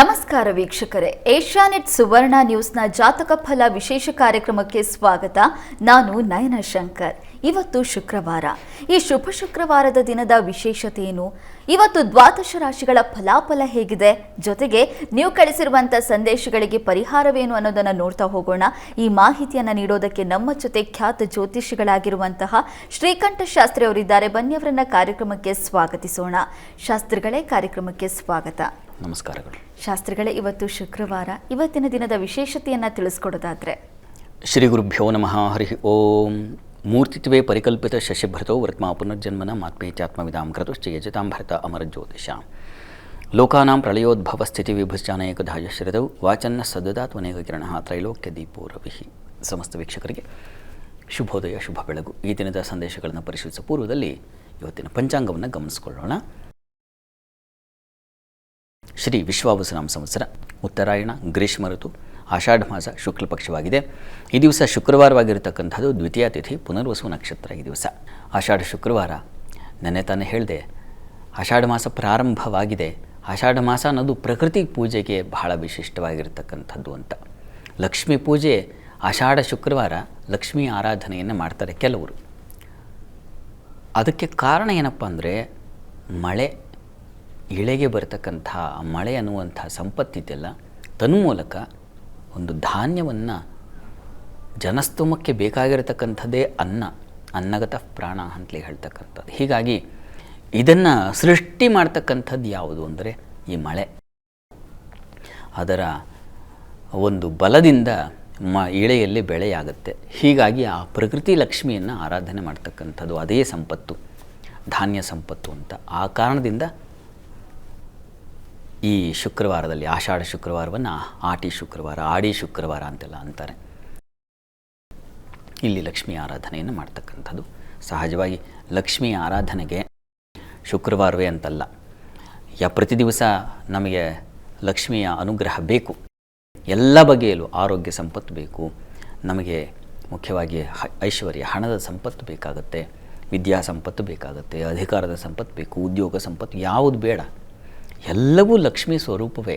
ನಮಸ್ಕಾರ ವೀಕ್ಷಕರೇ, ಏಷ್ಯಾನೆಟ್ ಸುವರ್ಣ ನ್ಯೂಸ್ನ ಜಾತಕ ಫಲ ವಿಶೇಷ ಕಾರ್ಯಕ್ರಮಕ್ಕೆ ಸ್ವಾಗತ. ನಾನು ನಯನ ಶಂಕರ್. ಇವತ್ತು ಶುಕ್ರವಾರ. ಈ ಶುಭ ಶುಕ್ರವಾರದ ದಿನದ ವಿಶೇಷತೆ ಏನು, ಇವತ್ತು ದ್ವಾದಶ ರಾಶಿಗಳ ಫಲಾಫಲ ಹೇಗಿದೆ, ಜೊತೆಗೆ ನೀವು ಕಳಿಸಿರುವಂಥ ಸಂದೇಶಗಳಿಗೆ ಪರಿಹಾರವೇನು ಅನ್ನೋದನ್ನು ನೋಡ್ತಾ ಹೋಗೋಣ. ಈ ಮಾಹಿತಿಯನ್ನು ನೀಡೋದಕ್ಕೆ ನಮ್ಮ ಜೊತೆ ಖ್ಯಾತ ಜ್ಯೋತಿಷಿಗಳಾಗಿರುವಂತಹ ಶ್ರೀಕಂಠ ಶಾಸ್ತ್ರಿ ಅವರಿದ್ದಾರೆ. ಬನ್ನಿ ಅವರನ್ನ ಕಾರ್ಯಕ್ರಮಕ್ಕೆ ಸ್ವಾಗತಿಸೋಣ. ಶಾಸ್ತ್ರಿಗಳೇ, ಕಾರ್ಯಕ್ರಮಕ್ಕೆ ಸ್ವಾಗತ. ನಮಸ್ಕಾರಗಳು. ಶಾಸ್ತ್ರಿಗಳೇ, ಇವತ್ತು ಶುಕ್ರವಾರ, ಇವತ್ತಿನ ದಿನದ ವಿಶೇಷತೆಯನ್ನು ತಿಳಿಸ್ಕೊಡೋದಾದ್ರೆ? ಶ್ರೀ ಗುರುಭ್ಯೋ ನಮಃ. ಹರಿ ಓಂ. ಮೂರ್ತಿತ್ವೇ ಪರಿಕಲ್ಪಿತ ಶಶಿಭೃತೋ ವರ್ತ್ಮಾ ಪುನರ್ಜನ್ಮನ ಮಾತ್ಮೇತ್ಯಾತ್ಮವಿದಾಂ ಕ್ರತುಶ್ಚ ಯಜತಾಂ ಭರತ ಅಮರ ಜ್ಯೋತಿಷ ಲೋಕಾನಾಂ ಪ್ರಳಯೋದ್ಭವ ಸ್ಥಿತಿ ವಿಭುಶ್ಚಾನೈಕಧಾಯ ಶ್ರಿತೌ ವಾಚನ್ನ ಸದದಾತ್ವನೇಕ ಕಿರಣ ತ್ರೈಲೋಕ್ಯ ದೀಪೋ ರವಿಃ. ಸಮಸ್ತ ವೀಕ್ಷಕರಿಗೆ ಶುಭೋದಯ, ಶುಭ ಬೆಳಗು. ಈ ದಿನದ ಸಂದೇಶಗಳನ್ನು ಪರಿಶೀಲಿಸುವ ಪೂರ್ವದಲ್ಲಿ ಇವತ್ತಿನ ಪಂಚಾಂಗವನ್ನು ಗಮನಿಸಿಕೊಳ್ಳೋಣ. ಶ್ರೀ ವಿಶ್ವಾವಸುನಾಮ ಸಂವತ್ಸರ, ಉತ್ತರಾಯಣ, ಗ್ರೀಷ್ಮ ಋತು, ಆಷಾಢ ಮಾಸ, ಶುಕ್ಲ ಪಕ್ಷವಾಗಿದೆ. ಈ ದಿವಸ ಶುಕ್ರವಾರವಾಗಿರತಕ್ಕಂಥದ್ದು ದ್ವಿತೀಯ ತಿಥಿ, ಪುನರ್ವಸು ನಕ್ಷತ್ರ. ಈ ದಿವಸ ಆಷಾಢ ಶುಕ್ರವಾರ. ನೆನ್ನೆ ತಾನೇ ಹೇಳಿದೆ, ಆಷಾಢ ಮಾಸ ಪ್ರಾರಂಭವಾಗಿದೆ. ಆಷಾಢ ಮಾಸ ಅನ್ನೋದು ಪ್ರಕೃತಿ ಪೂಜೆಗೆ ಬಹಳ ವಿಶಿಷ್ಟವಾಗಿರತಕ್ಕಂಥದ್ದು ಅಂತ. ಲಕ್ಷ್ಮೀ ಪೂಜೆ ಆಷಾಢ ಶುಕ್ರವಾರ ಲಕ್ಷ್ಮೀ ಆರಾಧನೆಯನ್ನು ಮಾಡ್ತಾರೆ ಕೆಲವರು. ಅದಕ್ಕೆ ಕಾರಣ ಏನಪ್ಪ ಅಂದರೆ, ಮಳೆ ಇಳೆಗೆ ಬರತಕ್ಕಂಥ ಮಳೆ ಅನ್ನುವಂಥ ಸಂಪತ್ತಿದೆಯಲ್ಲ, ತನ್ಮೂಲಕ ಒಂದು ಧಾನ್ಯವನ್ನು, ಜನಸ್ತೋಮಕ್ಕೆ ಬೇಕಾಗಿರತಕ್ಕಂಥದ್ದೇ ಅನ್ನಗತ ಪ್ರಾಣ ಅಂತಲೇ ಹೇಳ್ತಕ್ಕಂಥದ್ದು. ಹೀಗಾಗಿ ಇದನ್ನು ಸೃಷ್ಟಿ ಮಾಡ್ತಕ್ಕಂಥದ್ದು ಯಾವುದು ಅಂದರೆ ಈ ಮಳೆ. ಅದರ ಒಂದು ಬಲದಿಂದ ಇಳೆಯಲ್ಲಿ ಬೆಳೆಯಾಗುತ್ತೆ. ಹೀಗಾಗಿ ಆ ಪ್ರಕೃತಿ ಲಕ್ಷ್ಮಿಯನ್ನು ಆರಾಧನೆ ಮಾಡ್ತಕ್ಕಂಥದ್ದು, ಅದೇ ಸಂಪತ್ತು, ಧಾನ್ಯ ಸಂಪತ್ತು ಅಂತ. ಆ ಕಾರಣದಿಂದ ಈ ಶುಕ್ರವಾರದಲ್ಲಿ, ಆಷಾಢ ಶುಕ್ರವಾರವನ್ನು ಆಟಿ ಶುಕ್ರವಾರ, ಆಡಿ ಶುಕ್ರವಾರ ಅಂತೆಲ್ಲ ಅಂತಾರೆ. ಇಲ್ಲಿ ಲಕ್ಷ್ಮೀ ಆರಾಧನೆಯನ್ನು ಮಾಡ್ತಕ್ಕಂಥದ್ದು. ಸಹಜವಾಗಿ ಲಕ್ಷ್ಮೀ ಆರಾಧನೆಗೆ ಶುಕ್ರವಾರವೇ ಅಂತಲ್ಲ, ಪ್ರತಿ ದಿವಸ ನಮಗೆ ಲಕ್ಷ್ಮಿಯ ಅನುಗ್ರಹ ಬೇಕು. ಎಲ್ಲ ಬಗೆಯಲ್ಲೂ ಆರೋಗ್ಯ ಸಂಪತ್ತು ಬೇಕು, ನಮಗೆ ಮುಖ್ಯವಾಗಿ ಐಶ್ವರ್ಯ, ಹಣದ ಸಂಪತ್ತು ಬೇಕಾಗುತ್ತೆ, ವಿದ್ಯಾ ಸಂಪತ್ತು ಬೇಕಾಗುತ್ತೆ, ಅಧಿಕಾರದ ಸಂಪತ್ತು ಬೇಕು, ಉದ್ಯೋಗ ಸಂಪತ್ತು, ಯಾವುದು ಬೇಡ, ಎಲ್ಲವೂ ಲಕ್ಷ್ಮೀ ಸ್ವರೂಪವೇ,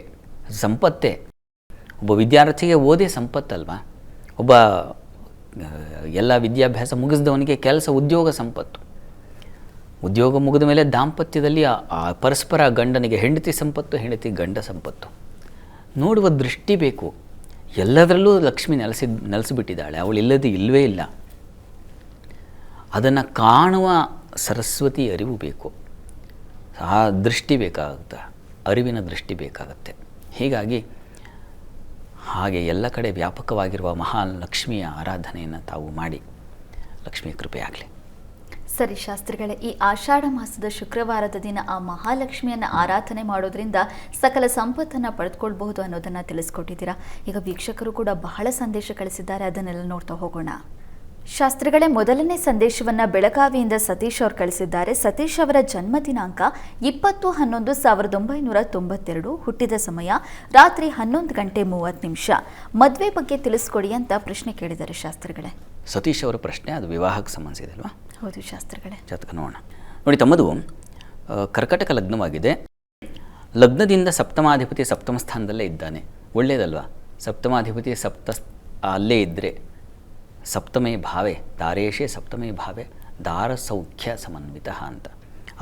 ಸಂಪತ್ತೇ. ಒಬ್ಬ ವಿದ್ಯಾರ್ಥಿಗೆ ಓದೇ ಸಂಪತ್ತಲ್ವಾ, ಒಬ್ಬ ಎಲ್ಲ ವಿದ್ಯಾಭ್ಯಾಸ ಮುಗಿಸಿದವನಿಗೆ ಕೆಲಸ, ಉದ್ಯೋಗ ಸಂಪತ್ತು. ಉದ್ಯೋಗ ಮುಗಿದ ಮೇಲೆ ದಾಂಪತ್ಯದಲ್ಲಿ ಪರಸ್ಪರ ಗಂಡನಿಗೆ ಹೆಂಡತಿ ಸಂಪತ್ತು, ಹೆಂಡತಿ ಗಂಡ ಸಂಪತ್ತು. ನೋಡುವ ದೃಷ್ಟಿ ಬೇಕು. ಎಲ್ಲದರಲ್ಲೂ ಲಕ್ಷ್ಮಿ ನೆಲೆಸಿಬಿಟ್ಟಿದ್ದಾಳೆ, ಅವಳು ಇಲ್ಲದೆ ಇಲ್ಲವೇ ಇಲ್ಲ. ಅದನ್ನು ಕಾಣುವ ಸರಸ್ವತಿ ಅರಿವು ಬೇಕು, ಆ ದೃಷ್ಟಿ ಬೇಕಾಗುತ್ತೆ, ಅರಿವಿನ ದೃಷ್ಟಿ ಬೇಕಾಗುತ್ತೆ. ಹೀಗಾಗಿ ಹಾಗೆ ಎಲ್ಲ ಕಡೆ ವ್ಯಾಪಕವಾಗಿರುವ ಮಹಾಲಕ್ಷ್ಮಿಯ ಆರಾಧನೆಯನ್ನು ತಾವು ಮಾಡಿ, ಲಕ್ಷ್ಮೀ ಕೃಪೆ ಆಗಲಿ. ಸರಿ ಶಾಸ್ತ್ರಿಗಳೇ, ಈ ಆಷಾಢ ಮಾಸದ ಶುಕ್ರವಾರದ ದಿನ ಆ ಮಹಾಲಕ್ಷ್ಮಿಯನ್ನು ಆರಾಧನೆ ಮಾಡೋದ್ರಿಂದ ಸಕಲ ಸಂಪತ್ತನ್ನು ಪಡೆದುಕೊಳ್ಬಹುದು ಅನ್ನೋದನ್ನು ತಿಳಿಸ್ಕೊಟ್ಟಿದ್ದೀರಾ. ಈಗ ವೀಕ್ಷಕರು ಕೂಡ ಬಹಳ ಸಂದೇಶ ಕಳಿಸಿದ್ದಾರೆ, ಅದನ್ನೆಲ್ಲ ನೋಡ್ತಾ ಹೋಗೋಣ. ಶಾಸ್ತ್ರಿಗಳೇ, ಮೊದಲನೇ ಸಂದೇಶವನ್ನು ಬೆಳಗಾವಿಯಿಂದ ಸತೀಶ್ ಅವರು ಕಳಿಸಿದ್ದಾರೆ. ಸತೀಶ್ ಅವರ ಜನ್ಮ ದಿನಾಂಕ 20/11/1992, ಹುಟ್ಟಿದ ಸಮಯ ರಾತ್ರಿ 11:30. ಮದುವೆ ಬಗ್ಗೆ ತಿಳಿಸ್ಕೊಡಿ ಅಂತ ಪ್ರಶ್ನೆ ಕೇಳಿದ್ದಾರೆ ಶಾಸ್ತ್ರಿಗಳೇ. ಸತೀಶ್ ಅವರ ಪ್ರಶ್ನೆ ಅದು ವಿವಾಹಕ್ಕೆ ಸಂಬಂಧಿಸಿದೆ ಅಲ್ವಾ? ಹೌದು ಶಾಸ್ತ್ರಿಗಳೇ. ಜಾತಕ ನೋಡೋಣ. ನೋಡಿ, ತಮ್ಮದು ಕರ್ಕಟಕ ಲಗ್ನವಾಗಿದೆ. ಲಗ್ನದಿಂದ ಸಪ್ತಮಾಧಿಪತಿ ಸಪ್ತಮ ಸ್ಥಾನದಲ್ಲೇ ಇದ್ದಾನೆ. ಒಳ್ಳೆಯದಲ್ವಾ? ಸಪ್ತಮಾಧಿಪತಿ ಅಲ್ಲೇ ಇದ್ದರೆ, ಸಪ್ತಮೇ ಭಾವೆ ದಾರೇಶೇ ಸಪ್ತಮೇ ಭಾವೆ ದಾರ ಸೌಖ್ಯ ಸಮನ್ವಿತ ಅಂತ,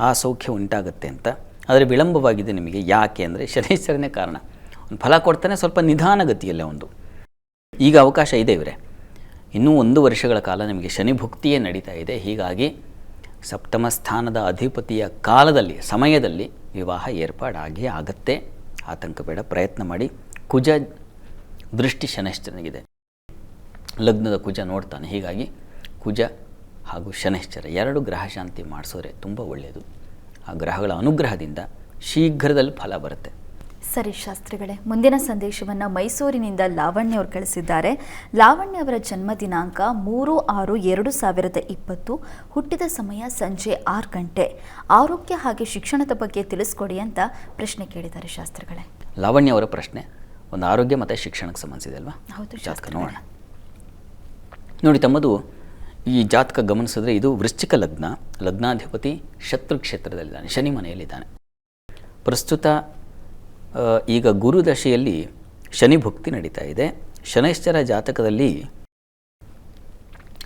ಆ ಸೌಖ್ಯ ಉಂಟಾಗುತ್ತೆ ಅಂತ. ಆದರೆ ವಿಳಂಬವಾಗಿದೆ ನಿಮಗೆ. ಯಾಕೆ ಅಂದರೆ ಶನೈಶ್ವರನೇ ಕಾರಣ. ಒಂದು ಫಲ ಕೊಡ್ತಾನೆ, ಸ್ವಲ್ಪ ನಿಧಾನಗತಿಯಲ್ಲೇ ಒಂದು. ಈಗ ಅವಕಾಶ ಇದೆ ಇವರೇ, ಇನ್ನೂ 1 ವರ್ಷಗಳ ಕಾಲ ನಿಮಗೆ ಶನಿ ಭುಕ್ತಿಯೇ ನಡೀತಾ ಇದೆ. ಹೀಗಾಗಿ ಸಪ್ತಮ ಸ್ಥಾನದ ಅಧಿಪತಿಯ ಕಾಲದಲ್ಲಿ, ಸಮಯದಲ್ಲಿ ವಿವಾಹ ಏರ್ಪಾಡಾಗಿ ಆಗತ್ತೆ. ಆತಂಕ ಬೇಡ, ಪ್ರಯತ್ನ ಮಾಡಿ. ಕುಜ ದೃಷ್ಟಿ ಶನೈಶ್ಚರನಿಗಿದೆ, ಲಗ್ನದ ಕುಜ ನೋಡ್ತಾನೆ. ಹೀಗಾಗಿ ಕುಜ ಹಾಗೂ ಶನೈಶ್ಚರ 2 ಗ್ರಹ ಶಾಂತಿ ಮಾಡಿಸೋರೆ ತುಂಬ ಒಳ್ಳೆಯದು. ಆ ಗ್ರಹಗಳ ಅನುಗ್ರಹದಿಂದ ಶೀಘ್ರದಲ್ಲಿ ಫಲ ಬರುತ್ತೆ. ಸರಿ ಶಾಸ್ತ್ರಿಗಳೇ, ಮುಂದಿನ ಸಂದೇಶವನ್ನು ಮೈಸೂರಿನಿಂದ ಲಾವಣ್ಯ ಅವರು ಕಳಿಸಿದ್ದಾರೆ. ಲಾವಣ್ಯ ಅವರ ಜನ್ಮ ದಿನಾಂಕ 3/6/2020, ಹುಟ್ಟಿದ ಸಮಯ ಸಂಜೆ 6 ಗಂಟೆ. ಆರೋಗ್ಯ ಹಾಗೆ ಶಿಕ್ಷಣದ ಬಗ್ಗೆ ತಿಳಿಸ್ಕೊಡಿ ಅಂತ ಪ್ರಶ್ನೆ ಕೇಳಿದ್ದಾರೆ ಶಾಸ್ತ್ರಿಗಳೇ. ಲಾವಣ್ಯ ಅವರ ಪ್ರಶ್ನೆ ಒಂದು ಆರೋಗ್ಯ ಮತ್ತು ಶಿಕ್ಷಣಕ್ಕೆ ಸಂಬಂಧಿಸಿದೆ ಅಲ್ವಾ? ಹೌದು ಜಾತಕ ನೋಡೋಣ. ನೋಡಿ, ತಮ್ಮದು ಈ ಜಾತಕ ಗಮನಿಸಿದ್ರೆ ಇದು ವೃಶ್ಚಿಕ ಲಗ್ನ. ಲಗ್ನಾಧಿಪತಿ ಶತ್ರು ಕ್ಷೇತ್ರದಲ್ಲಿದ್ದಾನೆ, ಶನಿ ಮನೆಯಲ್ಲಿದ್ದಾನೆ. ಪ್ರಸ್ತುತ ಈಗ ಗುರು ದಶೆಯಲ್ಲಿ ಶನಿ ಭುಕ್ತಿ ನಡೀತಾ ಇದೆ. ಶನೈಶ್ಚರ ಜಾತಕದಲ್ಲಿ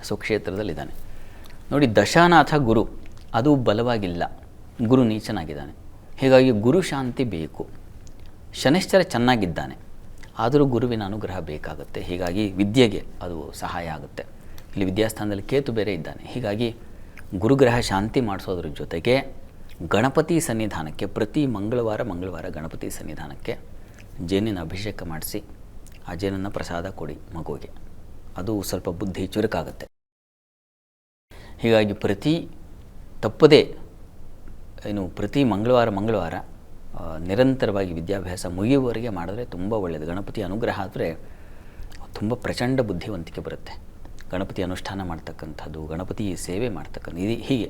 ಸ್ವಕ್ಷೇತ್ರದಲ್ಲಿದ್ದಾನೆ. ನೋಡಿ, ದಶಾನಾಥ ಗುರು ಅದು ಬಲವಾಗಿಲ್ಲ, ಗುರು ನೀಚನಾಗಿದ್ದಾನೆ. ಹೀಗಾಗಿ ಗುರು ಶಾಂತಿ ಬೇಕು. ಶನೈಶ್ಚರ ಚೆನ್ನಾಗಿದ್ದಾನೆ, ಆದರೂ ಗುರುವಿನ ಅನುಗ್ರಹ ಬೇಕಾಗುತ್ತೆ. ಹೀಗಾಗಿ ವಿದ್ಯೆಗೆ ಅದು ಸಹಾಯ ಆಗುತ್ತೆ. ಇಲ್ಲಿ ವಿದ್ಯಾಸ್ಥಾನದಲ್ಲಿ ಕೇತು ಬೇರೆ ಇದ್ದಾನೆ. ಹೀಗಾಗಿ ಗುರುಗ್ರಹ ಶಾಂತಿ ಮಾಡಿಸೋದ್ರ ಜೊತೆಗೆ ಗಣಪತಿ ಸನ್ನಿಧಾನಕ್ಕೆ ಪ್ರತಿ ಮಂಗಳವಾರ ಗಣಪತಿ ಸನ್ನಿಧಾನಕ್ಕೆ ಜೇನಿನ ಅಭಿಷೇಕ ಮಾಡಿಸಿ ಆ ಜೇನನ್ನು ಪ್ರಸಾದ ಕೊಡಿ ಮಗುವಿಗೆ. ಅದು ಸ್ವಲ್ಪ ಬುದ್ಧಿ ಚುರುಕಾಗುತ್ತೆ. ಹೀಗಾಗಿ ತಪ್ಪದೇ ಪ್ರತಿ ಮಂಗಳವಾರ ನಿರಂತರವಾಗಿ ವಿದ್ಯಾಭ್ಯಾಸ ಮುಗಿಯುವವರೆಗೆ ಮಾಡಿದ್ರೆ ತುಂಬ ಒಳ್ಳೆಯದು. ಗಣಪತಿ ಅನುಗ್ರಹ ಆದರೆ ತುಂಬ ಪ್ರಚಂಡ ಬುದ್ಧಿವಂತಿಕೆ ಬರುತ್ತೆ. ಗಣಪತಿ ಅನುಷ್ಠಾನ ಮಾಡ್ತಕ್ಕಂಥದ್ದು, ಗಣಪತಿ ಸೇವೆ ಮಾಡ್ತಕ್ಕಂಥದ್ದು, ಹೀಗೆ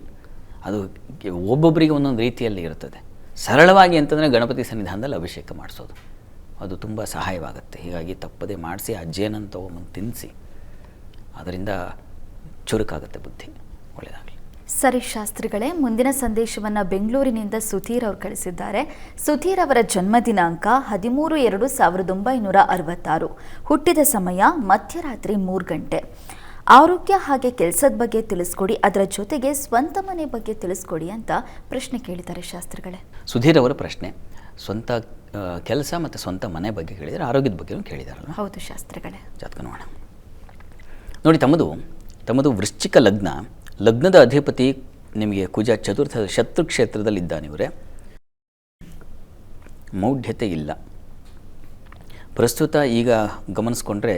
ಅದು ಒಬ್ಬೊಬ್ಬರಿಗೆ ಒಂದೊಂದು ರೀತಿಯಲ್ಲಿ ಇರ್ತದೆ. ಸರಳವಾಗಿ ಅಂತಂದರೆ ಗಣಪತಿ ಸನ್ನಿಧಾನದಲ್ಲಿ ಅಭಿಷೇಕ ಮಾಡಿಸೋದು ಅದು ತುಂಬ ಸಹಾಯವಾಗುತ್ತೆ. ಹೀಗಾಗಿ ತಪ್ಪದೇ ಮಾಡಿಸಿ ಆ ಜೇನನ್ನು ತೊಗೊಂಬಂದು ತಿನ್ನಿಸಿ, ಅದರಿಂದ ಚುರುಕಾಗುತ್ತೆ ಬುದ್ಧಿ. ಒಳ್ಳೆಯದಾಗಲಿ. ಸರಿ ಶಾಸ್ತ್ರಿಗಳೇ, ಮುಂದಿನ ಸಂದೇಶವನ್ನು ಬೆಂಗಳೂರಿನಿಂದ ಸುಧೀರ್ ಅವರು ಕಳಿಸಿದ್ದಾರೆ. ಸುಧೀರ್ ಅವರ ಜನ್ಮ ದಿನಾಂಕ 13/2/1966. ಹುಟ್ಟಿದ ಸಮಯ ಮಧ್ಯರಾತ್ರಿ 3 ಗಂಟೆ. ಆರೋಗ್ಯ ಹಾಗೆ ಕೆಲಸದ ಬಗ್ಗೆ ತಿಳಿಸ್ಕೊಡಿ, ಅದರ ಜೊತೆಗೆ ಸ್ವಂತ ಮನೆ ಬಗ್ಗೆ ತಿಳಿಸ್ಕೊಡಿ ಅಂತ ಪ್ರಶ್ನೆ ಕೇಳಿದ್ದಾರೆ ಶಾಸ್ತ್ರಿಗಳೇ. ಸುಧೀರ್ ಅವರ ಪ್ರಶ್ನೆ ಸ್ವಂತ ಕೆಲಸ ಮತ್ತು ಸ್ವಂತ ಮನೆ ಬಗ್ಗೆ ಕೇಳಿದರೆ, ಆರೋಗ್ಯದ ಬಗ್ಗೆ ಕೇಳಿದಾರಲ್ಲ? ಹೌದು ಶಾಸ್ತ್ರಿಗಳೇ. ಜಾತಕ ನೋಡೋಣ. ನೋಡಿ, ತಮ್ಮದು ವೃಶ್ಚಿಕ ಲಗ್ನದ ಅಧಿಪತಿ ನಿಮಗೆ ಕುಜ ಚತುರ್ಥ ಶತ್ರು ಕ್ಷೇತ್ರದಲ್ಲಿದ್ದಾನಿವರೇ. ಮೌಢ್ಯತೆ ಇಲ್ಲ. ಪ್ರಸ್ತುತ ಈಗ ಗಮನಿಸ್ಕೊಂಡ್ರೆ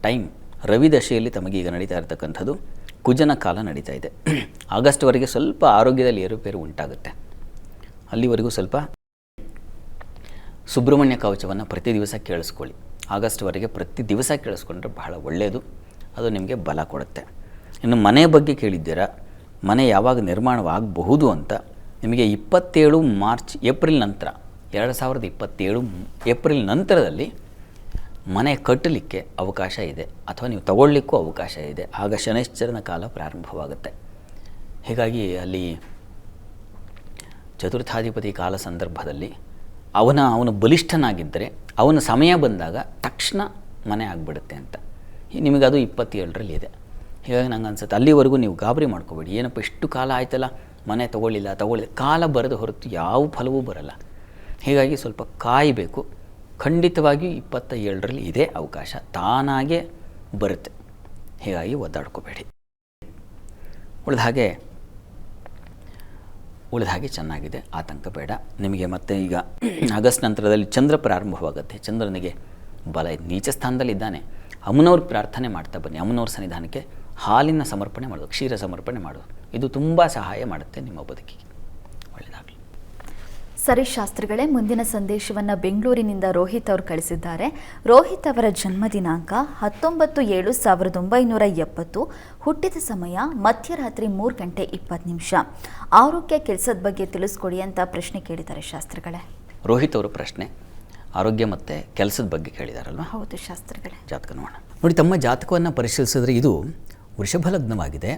ಟೈಮ್ ರವಿ ದಶೆಯಲ್ಲಿ ತಮಗೀಗ ನಡೀತಾ ಇರತಕ್ಕಂಥದ್ದು ಕುಜನ ಕಾಲ ನಡೀತಾ ಇದೆ. ಆಗಸ್ಟ್ವರೆಗೆ ಸ್ವಲ್ಪ ಆರೋಗ್ಯದಲ್ಲಿ ಏರುಪೇರು ಉಂಟಾಗುತ್ತೆ. ಅಲ್ಲಿವರೆಗೂ ಸ್ವಲ್ಪ ಸುಬ್ರಹ್ಮಣ್ಯ ಕವಚವನ್ನು ಪ್ರತಿ ದಿವಸ ಕೇಳಿಸ್ಕೊಳ್ಳಿ. ಆಗಸ್ಟ್ವರೆಗೆ ಪ್ರತಿ ದಿವಸ ಕೇಳಿಸ್ಕೊಂಡ್ರೆ ಬಹಳ ಒಳ್ಳೆಯದು. ಅದು ನಿಮಗೆ ಬಲ ಕೊಡುತ್ತೆ. ಇನ್ನು ಮನೆ ಬಗ್ಗೆ ಕೇಳಿದ್ದೀರಾ, ಮನೆ ಯಾವಾಗ ನಿರ್ಮಾಣವಾಗಬಹುದು ಅಂತ. ನಿಮಗೆ 27 ಏಪ್ರಿಲ್ ನಂತರ 2027 ಏಪ್ರಿಲ್ ನಂತರದಲ್ಲಿ ಮನೆ ಕಟ್ಟಲಿಕ್ಕೆ ಅವಕಾಶ ಇದೆ, ಅಥವಾ ನೀವು ತಗೊಳ್ಳಿಕ್ಕೂ ಅವಕಾಶ ಇದೆ. ಆಗ ಶನೈಶ್ಚರನ ಕಾಲ ಪ್ರಾರಂಭವಾಗುತ್ತೆ. ಹೀಗಾಗಿ ಅಲ್ಲಿ ಚತುರ್ಥಾಧಿಪತಿ ಕಾಲ ಸಂದರ್ಭದಲ್ಲಿ ಅವನು ಬಲಿಷ್ಠನಾಗಿದ್ದರೆ ಅವನ ಸಮಯ ಬಂದಾಗ ತಕ್ಷಣ ಮನೆ ಆಗಿಬಿಡುತ್ತೆ ಅಂತ. ನಿಮಗದು 27ರಲ್ಲಿ ಇದೆ. ಹೀಗಾಗಿ ನಂಗೆ ಅನ್ಸುತ್ತೆ ಅಲ್ಲಿವರೆಗೂ ನೀವು ಗಾಬರಿ ಮಾಡ್ಕೋಬೇಡಿ. ಏನಪ್ಪ ಇಷ್ಟು ಕಾಲ ಆಯ್ತಲ್ಲ ಮನೆ ತೊಗೊಳ್ಳಿಲ್ಲ, ಕಾಲ ಬರೆದು ಹೊರತು ಯಾವ ಫಲವೂ ಬರಲ್ಲ. ಹೀಗಾಗಿ ಸ್ವಲ್ಪ ಕಾಯಬೇಕು. ಖಂಡಿತವಾಗಿಯೂ 27ರಲ್ಲಿ ಇದೆ ಅವಕಾಶ, ತಾನಾಗೇ ಬರುತ್ತೆ. ಹೀಗಾಗಿ ಒದ್ದಾಡ್ಕೋಬೇಡಿ. ಉಳಿದ ಹಾಗೆ ಚೆನ್ನಾಗಿದೆ, ಆತಂಕ ಬೇಡ ನಿಮಗೆ. ಮತ್ತು ಈಗ ಆಗಸ್ಟ್ ನಂತರದಲ್ಲಿ ಚಂದ್ರ ಪ್ರಾರಂಭವಾಗುತ್ತೆ. ಚಂದ್ರನಿಗೆ ಬಲ ನೀಚ ಸ್ಥಾನದಲ್ಲಿದ್ದಾನೆ. ಅಮ್ಮನವ್ರ ಪ್ರಾರ್ಥನೆ ಮಾಡ್ತಾ ಬನ್ನಿ. ಅಮ್ಮನವ್ರ ಸನ್ನಿಧಾನಕ್ಕೆ ಹಾಲಿನ ಸಮರ್ಪಣೆ ಮಾಡೋದು, ಕ್ಷೀರ ಸಮರ್ಪಣೆ ಮಾಡೋದು, ಇದು ತುಂಬ ಸಹಾಯ ಮಾಡುತ್ತೆ ನಿಮ್ಮ ಬದುಕಿಗೆ. ಒಳ್ಳೆಯದಾಗಲಿ. ಸರಿ ಶಾಸ್ತ್ರಿಗಳೇ, ಮುಂದಿನ ಸಂದೇಶವನ್ನು ಬೆಂಗಳೂರಿನಿಂದ ರೋಹಿತ್ ಅವರು ಕಳಿಸಿದ್ದಾರೆ. ರೋಹಿತ್ ಅವರ ಜನ್ಮ ದಿನಾಂಕ 19/7/1970. ಹುಟ್ಟಿದ ಸಮಯ ಮಧ್ಯರಾತ್ರಿ 3 ಗಂಟೆ 20 ನಿಮಿಷ. ಆರೋಗ್ಯ ಕೆಲಸದ ಬಗ್ಗೆ ತಿಳಿಸ್ಕೊಡಿ ಅಂತ ಪ್ರಶ್ನೆ ಕೇಳಿದ್ದಾರೆ ಶಾಸ್ತ್ರಿಗಳೇ. ರೋಹಿತ್ ಅವರ ಪ್ರಶ್ನೆ ಆರೋಗ್ಯ ಮತ್ತು ಕೆಲಸದ ಬಗ್ಗೆ ಕೇಳಿದಾರಲ್ವ? ಹೌದು ಶಾಸ್ತ್ರಿಗಳೇ. ಜಾತಕ ನೋಡೋಣ. ನೋಡಿ, ತಮ್ಮ ಜಾತಕವನ್ನು ಪರಿಶೀಲಿಸಿದ್ರೆ ಇದು ವೃಷಭ ಲಗ್ನವಾಗಿದೆ.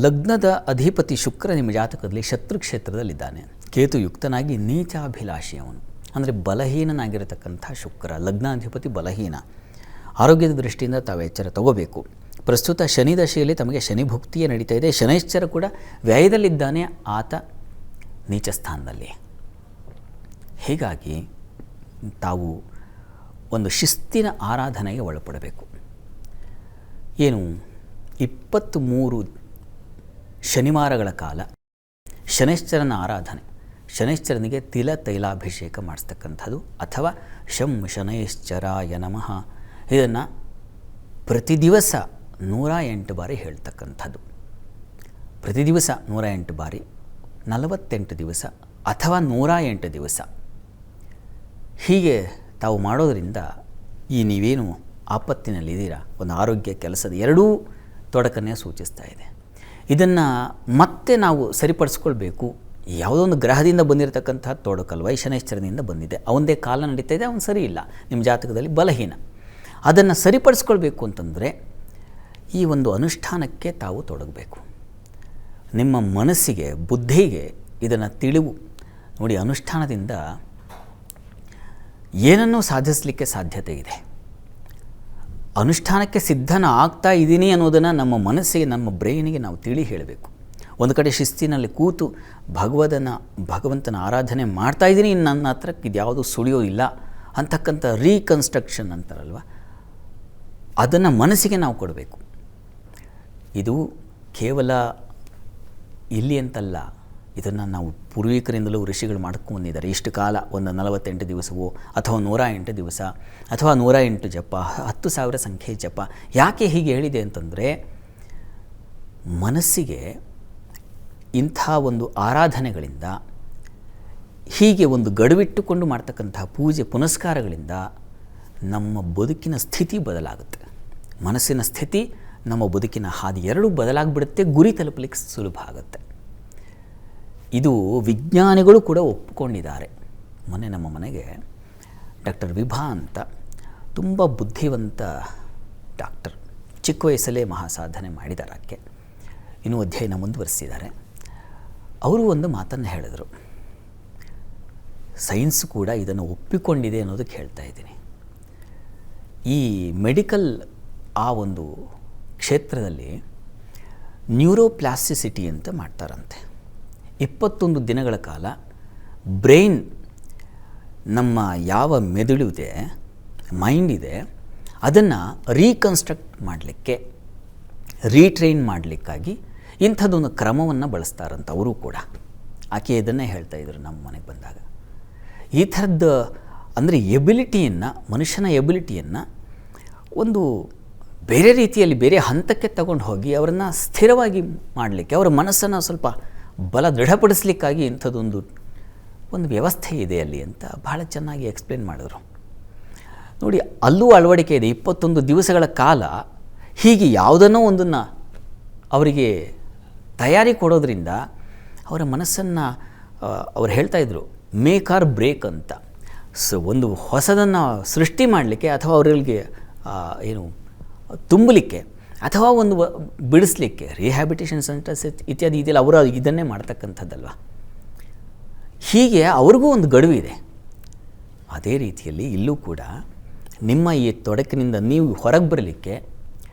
ಲಗ್ನದ ಅಧಿಪತಿ ಶುಕ್ರ ನಿಮ್ಮ ಜಾತಕದಲ್ಲಿ ಶತ್ರು ಕ್ಷೇತ್ರದಲ್ಲಿದ್ದಾನೆ. ಕೇತು ಯುಕ್ತನಾಗಿ ನೀಚಾಭಿಲಾಷಿ ಅವನು, ಅಂದರೆ ಬಲಹೀನನಾಗಿರತಕ್ಕಂಥ ಶುಕ್ರ. ಲಗ್ನಾಧಿಪತಿ ಬಲಹೀನ. ಆರೋಗ್ಯದ ದೃಷ್ಟಿಯಿಂದ ತಾವು ಎಚ್ಚರ ತಗೋಬೇಕು. ಪ್ರಸ್ತುತ ಶನಿ ದಶೆಯಲ್ಲಿ ತಮಗೆ ಶನಿ ಭುಕ್ತಿಯೇ ನಡೀತಾ ಇದೆ. ಶನೈಶ್ಚರ ಕೂಡ ವ್ಯಯದಲ್ಲಿದ್ದಾನೆ, ಆತ ನೀಚ ಸ್ಥಾನದಲ್ಲಿ. ಹೀಗಾಗಿ ತಾವು ಒಂದು ಶಿಸ್ತಿನ ಆರಾಧನೆಗೆ ಒಳಪಡಬೇಕು. ಏನು 23 ಶನಿವಾರಗಳ ಕಾಲ ಶನೈಶ್ಚರನ ಆರಾಧನೆ, ಶನೈಶ್ಚರನಿಗೆ ತೈಲಾಭಿಷೇಕ ಮಾಡಿಸ್ತಕ್ಕಂಥದ್ದು, ಅಥವಾ ಶಂ ಶನೈಶ್ಚರಾಯ ನಮಃ, ಇದನ್ನು ಪ್ರತಿ ದಿವಸ 108 ಬಾರಿ ಹೇಳ್ತಕ್ಕಂಥದ್ದು. ಪ್ರತಿ ದಿವಸ 108 ಬಾರಿ, 48 ದಿವಸ ಅಥವಾ 108 ದಿವಸ ಹೀಗೆ ತಾವು ಮಾಡೋದರಿಂದ ಈ ನೀವೇನು ಆಪತ್ತಿನಲ್ಲಿದ್ದೀರಾ, ಒಂದು ಆರೋಗ್ಯ ಕೆಲಸದ ಎರಡೂ ತೊಡಕನ್ನೇ ಸೂಚಿಸ್ತಾ ಇದೆ. ಇದನ್ನು ಮತ್ತೆ ನಾವು ಸರಿಪಡಿಸ್ಕೊಳ್ಬೇಕು. ಯಾವುದೋ ಒಂದು ಗ್ರಹದಿಂದ ಬಂದಿರತಕ್ಕಂಥ ತೊಡಕಲ್ವ, ಈ ಶನೈಶ್ಚರನಿಂದ ಬಂದಿದೆ, ಅವನದೇ ಕಾಲ ನಡೀತಾ ಇದೆ, ಅವನು ಸರಿ ಇಲ್ಲ, ನಿಮ್ಮ ಜಾತಕದಲ್ಲಿ ಬಲಹೀನ. ಅದನ್ನು ಸರಿಪಡಿಸ್ಕೊಳ್ಬೇಕು ಅಂತಂದರೆ ಈ ಒಂದು ಅನುಷ್ಠಾನಕ್ಕೆ ತಾವು ತೊಡಗಬೇಕು. ನಿಮ್ಮ ಮನಸ್ಸಿಗೆ, ಬುದ್ಧಿಗೆ ಇದನ್ನು ತಿಳಿವು. ನೋಡಿ, ಅನುಷ್ಠಾನದಿಂದ ಏನನ್ನೂ ಸಾಧಿಸಲಿಕ್ಕೆ ಸಾಧ್ಯತೆ ಇದೆ. ಅನುಷ್ಠಾನಕ್ಕೆ ಸಿದ್ಧನ ಆಗ್ತಾ ಇದ್ದೀನಿ ಅನ್ನೋದನ್ನು ನಮ್ಮ ಮನಸ್ಸಿಗೆ, ನಮ್ಮ ಬ್ರೈನಿಗೆ ನಾವು ತಿಳಿ ಹೇಳಬೇಕು. ಒಂದು ಕಡೆ ಶಿಸ್ತಿನಲ್ಲಿ ಕೂತು ಭಗವಂತನ ಆರಾಧನೆ ಮಾಡ್ತಾ ಇದ್ದೀನಿ, ಇನ್ನು ನನ್ನ ಹತ್ರಕ್ಕೆ ಇದ್ಯಾವುದು ಸುಳಿಯೋದಿಲ್ಲ ಅಂತಕ್ಕಂಥ ರೀಕನ್ಸ್ಟ್ರಕ್ಷನ್ ಅಂತಾರಲ್ವ, ಅದನ್ನು ಮನಸ್ಸಿಗೆ ನಾವು ಕೊಡಬೇಕು. ಇದು ಕೇವಲ ಇಲ್ಲಿ ಅಂತಲ್ಲ, ಇದನ್ನು ನಾವು ಪೂರ್ವಿಕರಿಂದಲೂ ಋಷಿಗಳು ಮಾಡ್ಕೊಂಡಿದ್ದಾರೆ. ಇಷ್ಟು ಕಾಲ ಒಂದು 48 ದಿವಸವೋ ಅಥವಾ 108 ದಿವಸ ಅಥವಾ 108 ಜಪ, 10,000 ಸಂಖ್ಯೆ ಜಪ. ಯಾಕೆ ಹೀಗೆ ಹೇಳಿದೆ ಅಂತಂದರೆ, ಮನಸ್ಸಿಗೆ ಇಂಥ ಒಂದು ಆರಾಧನೆಗಳಿಂದ, ಹೀಗೆ ಒಂದು ಗಡುವಿಟ್ಟುಕೊಂಡು ಮಾಡ್ತಕ್ಕಂಥ ಪೂಜೆ ಪುನಸ್ಕಾರಗಳಿಂದ ನಮ್ಮ ಬದುಕಿನ ಸ್ಥಿತಿ ಬದಲಾಗುತ್ತೆ. ಮನಸ್ಸಿನ ಸ್ಥಿತಿ, ನಮ್ಮ ಬದುಕಿನ ಹಾದಿ ಎರಡೂ ಬದಲಾಗಿಬಿಡುತ್ತೆ. ಗುರಿ ತಲುಪಲಿಕ್ಕೆ ಸುಲಭ ಆಗುತ್ತೆ. ಇದು ವಿಜ್ಞಾನಿಗಳು ಕೂಡ ಒಪ್ಪಿಕೊಂಡಿದ್ದಾರೆ. ಮೊನ್ನೆ ನಮ್ಮ ಮನೆಗೆ ಡಾಕ್ಟರ್ ವಿಭಾ ಅಂತ ತುಂಬ ಬುದ್ಧಿವಂತ ಡಾಕ್ಟರ್, ಚಿಕ್ಕ ವಯಸ್ಸಲ್ಲೇ ಮಹಾಸಾಧನೆ ಮಾಡಿದ್ದಾರೆ. ಆಕೆ ಇನ್ನೂ ಅಧ್ಯಯನ ಮುಂದುವರಿಸಿದ್ದಾರೆ. ಅವರು ಒಂದು ಮಾತನ್ನು ಹೇಳಿದರು, ಸೈನ್ಸ್ ಕೂಡ ಇದನ್ನು ಒಪ್ಪಿಕೊಂಡಿದೆ ಅನ್ನೋದಕ್ಕೆ ಹೇಳ್ತಾ ಇದ್ದೀನಿ. ಈ ಮೆಡಿಕಲ್ ಆ ಒಂದು ಕ್ಷೇತ್ರದಲ್ಲಿ ನ್ಯೂರೋಪ್ಲಾಸ್ಟಿಸಿಟಿ ಅಂತ ಮಾಡ್ತಾರಂತೆ. 21 ದಿನಗಳ ಕಾಲ ಬ್ರೈನ್, ನಮ್ಮ ಯಾವ ಮೆದುಳು ಇದೆ, ಮೈಂಡ್ ಇದೆ, ಅದನ್ನು ರೀಕನ್ಸ್ಟ್ರಕ್ಟ್ ಮಾಡಲಿಕ್ಕೆ, ರೀಟ್ರೈನ್ ಮಾಡಲಿಕ್ಕಾಗಿ ಇಂಥದ್ದೊಂದು ಕ್ರಮವನ್ನು ಬಳಸ್ತಾರಂತ ಅವರು ಕೂಡ. ಆಕೆ ಇದನ್ನೇ ಹೇಳ್ತಾಯಿದ್ರು ನಮ್ಮ ಮನೆಗೆ ಬಂದಾಗ. ಈ ಥರದ್ದು ಅಂದರೆ ಎಬಿಲಿಟಿಯನ್ನು, ಮನುಷ್ಯನ ಎಬಿಲಿಟಿಯನ್ನು ಒಂದು ಬೇರೆ ರೀತಿಯಲ್ಲಿ, ಬೇರೆ ಹಂತಕ್ಕೆ ತಗೊಂಡು ಹೋಗಿ ಅವರನ್ನು ಸ್ಥಿರವಾಗಿ ಮಾಡಲಿಕ್ಕೆ, ಅವರ ಮನಸ್ಸನ್ನು ಸ್ವಲ್ಪ ದೃಢಪಡಿಸಲಿಕ್ಕಾಗಿ ಇಂಥದ್ದೊಂದು ವ್ಯವಸ್ಥೆ ಇದೆ ಅಲ್ಲಿ ಅಂತ ಭಾಳ ಚೆನ್ನಾಗಿ ಎಕ್ಸ್ಪ್ಲೇನ್ ಮಾಡಿದ್ರು. ನೋಡಿ, ಅಲ್ಲೂ ಅಳವಡಿಕೆ ಇದೆ. 21 ದಿವಸಗಳ ಕಾಲ ಹೀಗೆ ಯಾವುದನ್ನೋ ಒಂದನ್ನು ಅವರಿಗೆ ತಯಾರಿ ಕೊಡೋದ್ರಿಂದ ಅವರ ಮನಸ್ಸನ್ನು, ಅವ್ರು ಹೇಳ್ತಾಯಿದ್ರು, ಮೇಕ್ ಆರ್ ಬ್ರೇಕ್ ಅಂತ. ಒಂದು ಹೊಸದನ್ನು ಸೃಷ್ಟಿ ಮಾಡಲಿಕ್ಕೆ, ಅಥವಾ ಅವರಿಗೆ ತುಂಬಲಿಕ್ಕೆ, ಅಥವಾ ಒಂದು ಬಿಡಿಸ್ಲಿಕ್ಕೆ, ರಿಹ್ಯಾಬಿಟೇಷನ್ ಸೆಂಟರ್ಸ್ ಇತ್ಯಾದಿ ಇದೆಯಲ್ಲ, ಅವರು ಇದನ್ನೇ ಮಾಡ್ತಕ್ಕಂಥದ್ದಲ್ವ. ಹೀಗೆ ಅವ್ರಿಗೂ ಒಂದು ಗಡುವು ಇದೆ. ಅದೇ ರೀತಿಯಲ್ಲಿ ಇಲ್ಲೂ ಕೂಡ ನಿಮ್ಮ ಈ ತೊಡಕಿನಿಂದ ನೀವು ಹೊರಗೆ ಬರಲಿಕ್ಕೆ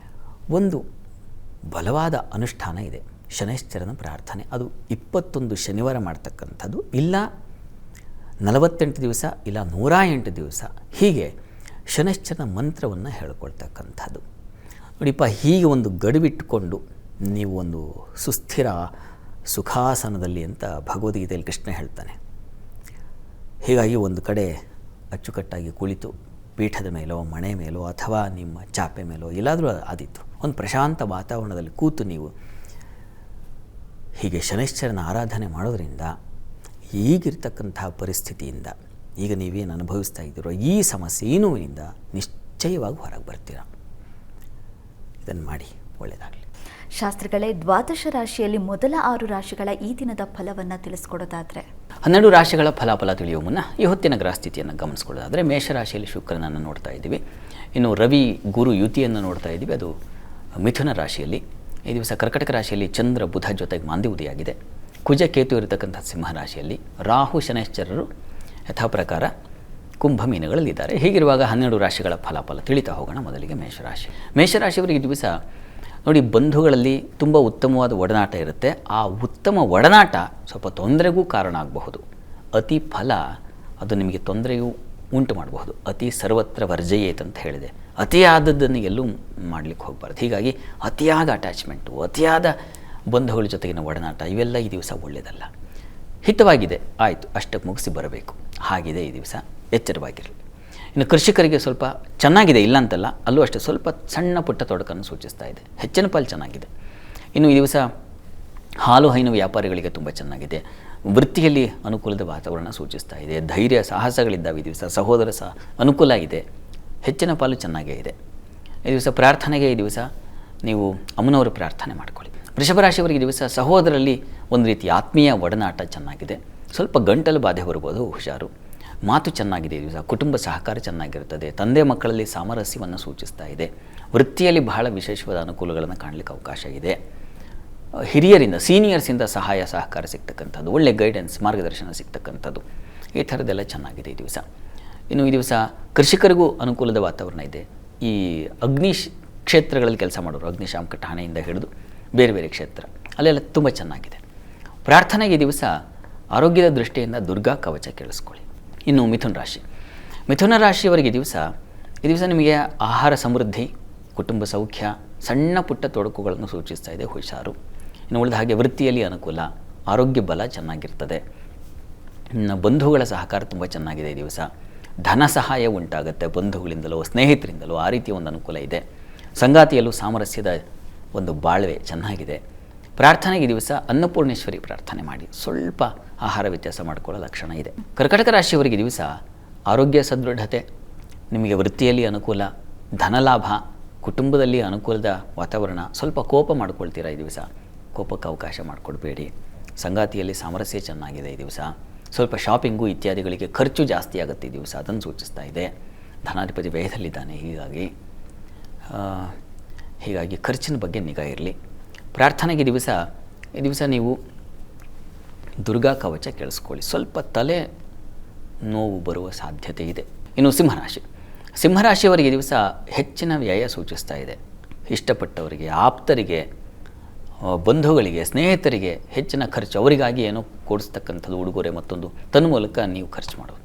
ಒಂದು ಬಲವಾದ ಅನುಷ್ಠಾನ ಇದೆ, ಶನೈಶ್ಚರನ ಪ್ರಾರ್ಥನೆ. ಅದು 21 ಶನಿವಾರ ಮಾಡ್ತಕ್ಕಂಥದ್ದು, ಇಲ್ಲ 48 ದಿವಸ, ಇಲ್ಲ 108 ದಿವಸ, ಹೀಗೆ ಶನೈಶ್ಚರನ ಮಂತ್ರವನ್ನು ಹೇಳ್ಕೊಳ್ತಕ್ಕಂಥದ್ದು. ನೋಡಿಪ್ಪ, ಹೀಗೆ ಒಂದು ಗಡುವಿಟ್ಟುಕೊಂಡು ನೀವು ಒಂದು ಸುಸ್ಥಿರ ಸುಖಾಸನದಲ್ಲಿ ಅಂತ ಭಗವದ್ಗೀತೆಯಲ್ಲಿ ಕೃಷ್ಣ ಹೇಳ್ತಾನೆ. ಹೀಗಾಗಿ ಒಂದು ಕಡೆ ಅಚ್ಚುಕಟ್ಟಾಗಿ ಕುಳಿತು ಪೀಠದ ಮೇಲೋ, ಮಣೆ ಮೇಲೋ, ಅಥವಾ ನಿಮ್ಮ ಚಾಪೆ ಮೇಲೋ ಎಲ್ಲಾದರೂ ಆದಿತ್ತು, ಒಂದು ಪ್ರಶಾಂತ ವಾತಾವರಣದಲ್ಲಿ ಕೂತು ನೀವು ಹೀಗೆ ಶನೈಶ್ಚರನ ಆರಾಧನೆ ಮಾಡೋದರಿಂದ ಈಗಿರ್ತಕ್ಕಂತಹ ಪರಿಸ್ಥಿತಿಯಿಂದ, ಈಗ ನೀವೇನು ಅನುಭವಿಸ್ತಾ ಇದ್ದೀರೋ ಈ ಸಮಸ್ಯೆ, ಈ ನೋವಿನಿಂದ ನಿಶ್ಚಯವಾಗಿ ಹೊರಗೆ ಬರ್ತೀರ. ಇದನ್ನು ಮಾಡಿ, ಒಳ್ಳೆಯದಾಗಲಿ. ಶಾಸ್ತ್ರಿಗಳೇ, ದ್ವಾದಶ ರಾಶಿಯಲ್ಲಿ ಮೊದಲ 6 ರಾಶಿಗಳ ಈ ದಿನದ ಫಲವನ್ನು ತಿಳಿಸ್ಕೊಡೋದಾದರೆ? 12 ರಾಶಿಗಳ ಫಲಾಫಲ ತಿಳಿಯುವ ಮುನ್ನ ಈ ಹೊತ್ತಿನ ಗ್ರಹಸ್ಥಿತಿಯನ್ನು ಗಮನಿಸ್ಕೊಳ್ಳೋದಾದರೆ, ಮೇಷರಾಶಿಯಲ್ಲಿ ಶುಕ್ರನನ್ನು ನೋಡ್ತಾ ಇದ್ದೀವಿ. ಇನ್ನು ರವಿ ಗುರು ಯುತಿಯನ್ನು ನೋಡ್ತಾ ಇದ್ದೀವಿ, ಅದು ಮಿಥುನ ರಾಶಿಯಲ್ಲಿ. ಈ ದಿವಸ ಕರ್ಕಟಕ ರಾಶಿಯಲ್ಲಿ ಚಂದ್ರ ಬುಧ ಜೊತೆಗೆ ಮಾಂದ್ಯವುದಿಯಾಗಿದೆ. ಕುಜ ಕೇತು ಇರತಕ್ಕಂಥ ಸಿಂಹರಾಶಿಯಲ್ಲಿ, ರಾಹು ಶನೈಶ್ಚರರು ಯಥಾ ಪ್ರಕಾರ ಕುಂಭ ಮೀನುಗಳಲ್ಲಿದ್ದಾರೆ. ಹೀಗಿರುವಾಗ 12 ರಾಶಿಗಳ ಫಲಾಫಲ ತಿಳಿತಾ ಹೋಗೋಣ. ಮೊದಲಿಗೆ ಮೇಷರಾಶಿ. ಮೇಷರಾಶಿಯವರಿಗೆ ಈ ದಿವಸ ನೋಡಿ, ಬಂಧುಗಳಲ್ಲಿ ತುಂಬ ಉತ್ತಮವಾದ ಒಡನಾಟ ಇರುತ್ತೆ. ಆ ಉತ್ತಮ ಒಡನಾಟ ಸ್ವಲ್ಪ ತೊಂದರೆಗೂ ಕಾರಣ ಆಗಬಹುದು. ಅತಿ ಫಲ ಅದು ನಿಮಗೆ ತೊಂದರೆಯೂ ಉಂಟು ಮಾಡಬಹುದು. ಅತಿ ಸರ್ವತ್ರ ವರ್ಜಯೇತ್ ಅಂತ ಹೇಳಿದೆ. ಅತಿಯಾದದ್ದನ್ನು ಎಲ್ಲೂ ಮಾಡಲಿಕ್ಕೆ ಹೋಗಬಾರ್ದು. ಹೀಗಾಗಿ ಅತಿಯಾದ ಅಟ್ಯಾಚ್ಮೆಂಟು, ಅತಿಯಾದ ಬಂಧುಗಳ ಜೊತೆಗಿನ ಒಡನಾಟ ಇವೆಲ್ಲ ಈ ದಿವಸ ಒಳ್ಳೆಯದಲ್ಲ. ಹಿತವಾಗಿದೆ, ಆಯಿತು, ಅಷ್ಟಕ್ಕೆ ಮುಗಿಸಿ ಬರಬೇಕು, ಹಾಗಿದೆ ಈ ದಿವಸ. ಎಚ್ಚರವಾಗಿರಲಿ. ಇನ್ನು ಕೃಷಿಕರಿಗೆ ಸ್ವಲ್ಪ ಚೆನ್ನಾಗಿದೆ, ಇಲ್ಲ ಅಂತಲ್ಲ, ಅಲ್ಲೂ ಅಷ್ಟೇ ಸ್ವಲ್ಪ ಸಣ್ಣ ಪುಟ್ಟ ತೊಡಕನ್ನು ಸೂಚಿಸ್ತಾ ಇದೆ. ಹೆಚ್ಚಿನ ಪಾಲು ಚೆನ್ನಾಗಿದೆ. ಇನ್ನು ಈ ದಿವಸ ಹಾಲು ಹೈನು ವ್ಯಾಪಾರಿಗಳಿಗೆ ತುಂಬ ಚೆನ್ನಾಗಿದೆ. ವೃತ್ತಿಯಲ್ಲಿ ಅನುಕೂಲದ ವಾತಾವರಣ ಸೂಚಿಸ್ತಾ ಇದೆ. ಧೈರ್ಯ ಸಾಹಸಗಳಿದ್ದಾವೆ ಈ ದಿವಸ. ಸಹೋದರ ಅನುಕೂಲ ಇದೆ. ಹೆಚ್ಚಿನ ಪಾಲು ಚೆನ್ನಾಗೇ ಇದೆ. ಈ ದಿವಸ ಪ್ರಾರ್ಥನೆಗೆ ಈ ದಿವಸ ನೀವು ಅಮ್ಮನವರ ಪ್ರಾರ್ಥನೆ ಮಾಡ್ಕೊಳ್ಳಿ. ವೃಷಭ ರಾಶಿಯವರಿಗೆ ಈ ದಿವಸ ಸಹೋದರಲ್ಲಿ ಒಂದು ರೀತಿ ಆತ್ಮೀಯ ಒಡನಾಟ ಚೆನ್ನಾಗಿದೆ. ಸ್ವಲ್ಪ ಗಂಟಲು ಬಾಧೆ ಬರ್ಬೋದು, ಹುಷಾರು. ಮಾತು ಚೆನ್ನಾಗಿದೆ ಈ ದಿವಸ. ಕುಟುಂಬ ಸಹಕಾರ ಚೆನ್ನಾಗಿರುತ್ತದೆ. ತಂದೆ ಮಕ್ಕಳಲ್ಲಿ ಸಾಮರಸ್ಯವನ್ನು ಸೂಚಿಸ್ತಾ ಇದೆ. ವೃತ್ತಿಯಲ್ಲಿ ಬಹಳ ವಿಶೇಷವಾದ ಅನುಕೂಲಗಳನ್ನು ಕಾಣಲಿಕ್ಕೆ ಅವಕಾಶ ಇದೆ. ಹಿರಿಯರಿಂದ, ಸೀನಿಯರ್ಸಿಂದ ಸಹಾಯ ಸಹಕಾರ ಸಿಗ್ತಕ್ಕಂಥದ್ದು, ಒಳ್ಳೆ ಗೈಡೆನ್ಸ್, ಮಾರ್ಗದರ್ಶನ ಸಿಗ್ತಕ್ಕಂಥದ್ದು, ಈ ಥರದ್ದೆಲ್ಲ ಚೆನ್ನಾಗಿದೆ ಈ ದಿವಸ. ಇನ್ನು ಈ ದಿವಸ ಕೃಷಿಕರಿಗೂ ಅನುಕೂಲದ ವಾತಾವರಣ ಇದೆ. ಈ ಕ್ಷೇತ್ರಗಳಲ್ಲಿ ಕೆಲಸ ಮಾಡೋರು, ಅಗ್ನಿಶಾಮಕ ಠಾಣೆಯಿಂದ ಹಿಡಿದು ಬೇರೆ ಬೇರೆ ಕ್ಷೇತ್ರ ಅಲ್ಲೆಲ್ಲ ತುಂಬ ಚೆನ್ನಾಗಿದೆ. ಪ್ರಾರ್ಥನೆಗೆ ಈ ದಿವಸ ಆರೋಗ್ಯದ ದೃಷ್ಟಿಯಿಂದ ದುರ್ಗಾ ಕವಚ ಕೇಳಿಸ್ಕೊಳ್ಳಿ. ಇನ್ನು ಮಿಥುನ ರಾಶಿಯವರಿಗೆ ಈ ದಿವಸ ನಿಮಗೆ ಆಹಾರ ಸಮೃದ್ಧಿ, ಕುಟುಂಬ ಸೌಖ್ಯ, ಸಣ್ಣ ಪುಟ್ಟ ತೊಡಕುಗಳನ್ನು ಸೂಚಿಸ್ತಾ ಇದೆ, ಹುಷಾರು. ಇನ್ನು ಉಳಿದ ಹಾಗೆ ವೃತ್ತಿಯಲ್ಲಿ ಅನುಕೂಲ, ಆರೋಗ್ಯ ಬಲ ಚೆನ್ನಾಗಿರ್ತದೆ. ಇನ್ನು ಬಂಧುಗಳ ಸಹಕಾರ ತುಂಬ ಚೆನ್ನಾಗಿದೆ ಈ ದಿವಸ. ಧನ ಸಹಾಯ ಉಂಟಾಗುತ್ತೆ ಬಂಧುಗಳಿಂದಲೋ ಸ್ನೇಹಿತರಿಂದಲೋ, ಆ ರೀತಿಯ ಒಂದು ಅನುಕೂಲ ಇದೆ. ಸಂಗಾತಿಯಲ್ಲೂ ಸಾಮರಸ್ಯದ ಒಂದು ಬಾಳ್ವೆ ಚೆನ್ನಾಗಿದೆ. ಪ್ರಾರ್ಥನೆಗೆ ಈ ದಿವಸ ಅನ್ನಪೂರ್ಣೇಶ್ವರಿ ಪ್ರಾರ್ಥನೆ ಮಾಡಿ, ಸ್ವಲ್ಪ ಆಹಾರ ವ್ಯತ್ಯಾಸ ಮಾಡಿಕೊಳ್ಳೋ ಲಕ್ಷಣ ಇದೆ. ಕರ್ಕಟಕ ರಾಶಿಯವರಿಗೆ ಈ ದಿವಸ ಆರೋಗ್ಯ ಸದೃಢತೆ, ನಿಮಗೆ ವೃತ್ತಿಯಲ್ಲಿ ಅನುಕೂಲ, ಧನಲಾಭ, ಕುಟುಂಬದಲ್ಲಿ ಅನುಕೂಲದ ವಾತಾವರಣ. ಸ್ವಲ್ಪ ಕೋಪ ಮಾಡ್ಕೊಳ್ತೀರಾ ಈ ದಿವಸ, ಕೋಪಕ್ಕೆ ಅವಕಾಶ ಮಾಡಿಕೊಡ್ಬೇಡಿ. ಸಂಗಾತಿಯಲ್ಲಿ ಸಾಮರಸ್ಯ ಚೆನ್ನಾಗಿದೆ ಈ ದಿವಸ. ಸ್ವಲ್ಪ ಶಾಪಿಂಗು ಇತ್ಯಾದಿಗಳಿಗೆ ಖರ್ಚು ಜಾಸ್ತಿ ಆಗುತ್ತೆ ಈ ದಿವಸ, ಅದನ್ನು ಸೂಚಿಸ್ತಾ ಇದೆ. ಧನಾಧಿಪತಿ ವ್ಯಯದಲ್ಲಿದ್ದಾನೆ, ಹೀಗಾಗಿ ಖರ್ಚಿನ ಬಗ್ಗೆ ನಿಗಾ ಇರಲಿ. ಪ್ರಾರ್ಥನೆಗೆ ಈ ದಿವಸ ನೀವು ದುರ್ಗಾ ಕವಚ ಕೇಳಿಸ್ಕೊಳ್ಳಿ, ಸ್ವಲ್ಪ ತಲೆ ನೋವು ಬರುವ ಸಾಧ್ಯತೆ ಇದೆ. ಇನ್ನು ಸಿಂಹರಾಶಿಯವರಿಗೆ ಈ ದಿವಸ ಹೆಚ್ಚಿನ ವ್ಯಯ ಸೂಚಿಸ್ತಾ ಇದೆ. ಇಷ್ಟಪಟ್ಟವರಿಗೆ, ಆಪ್ತರಿಗೆ, ಬಂಧುಗಳಿಗೆ, ಸ್ನೇಹಿತರಿಗೆ ಹೆಚ್ಚಿನ ಖರ್ಚು, ಅವರಿಗಾಗಿ ಏನೋ ಕೊಡಿಸ್ತಕ್ಕಂಥದ್ದು ಉಡುಗೊರೆ ಮತ್ತೊಂದು ತನ್ನ ಮೂಲಕ ನೀವು ಖರ್ಚು ಮಾಡೋದು,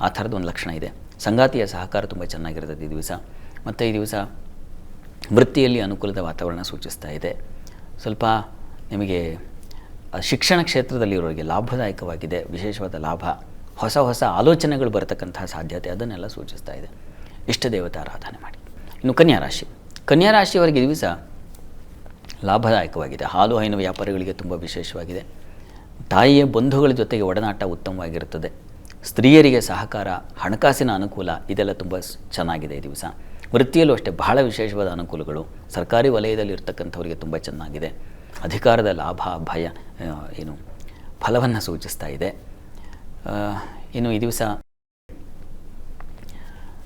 ಆ ಥರದ್ದು ಒಂದು ಲಕ್ಷಣ ಇದೆ. ಸಂಗಾತಿಯ ಸಹಕಾರ ತುಂಬ ಚೆನ್ನಾಗಿರ್ತದೆ ಈ ದಿವಸ. ಮತ್ತು ಈ ದಿವಸ ವೃತ್ತಿಯಲ್ಲಿ ಅನುಕೂಲದ ವಾತಾವರಣ ಸೂಚಿಸ್ತಾ ಇದೆ. ಸ್ವಲ್ಪ ನಿಮಗೆ ಶಿಕ್ಷಣ ಕ್ಷೇತ್ರದಲ್ಲಿರೋರಿಗೆ ಲಾಭದಾಯಕವಾಗಿದೆ, ವಿಶೇಷವಾದ ಲಾಭ, ಹೊಸ ಆಲೋಚನೆಗಳು ಬರತಕ್ಕಂತಹ ಸಾಧ್ಯತೆ, ಅದನ್ನೆಲ್ಲ ಸೂಚಿಸ್ತಾ ಇದೆ. ಇಷ್ಟ ದೇವತಾ ಆರಾಧನೆ ಮಾಡಿ. ಇನ್ನು ಕನ್ಯಾ ರಾಶಿಯವರಿಗೆ ಈ ದಿವಸ ಲಾಭದಾಯಕವಾಗಿದೆ. ಹಾಲು ಹೈನು ವ್ಯಾಪಾರಿಗಳಿಗೆ ತುಂಬ ವಿಶೇಷವಾಗಿದೆ. ತಾಯಿಯ ಬಂಧುಗಳ ಜೊತೆಗೆ ಒಡನಾಟ ಉತ್ತಮವಾಗಿರುತ್ತದೆ. ಸ್ತ್ರೀಯರಿಗೆ ಸಹಕಾರ, ಹಣಕಾಸಿನ ಅನುಕೂಲ, ಇದೆಲ್ಲ ತುಂಬ ಚೆನ್ನಾಗಿದೆ ಈ ದಿವಸ. ವೃತ್ತಿಯಲ್ಲೂ ಅಷ್ಟೇ ಬಹಳ ವಿಶೇಷವಾದ ಅನುಕೂಲಗಳು. ಸರ್ಕಾರಿ ವಲಯದಲ್ಲಿ ಇರ್ತಕ್ಕಂಥವರಿಗೆ ತುಂಬ ಚೆನ್ನಾಗಿದೆ. ಅಧಿಕಾರದ ಲಾಭ, ಭಯ ಫಲವನ್ನು ಸೂಚಿಸ್ತಾ ಇದೆ. ಇನ್ನು ಈ ದಿವಸ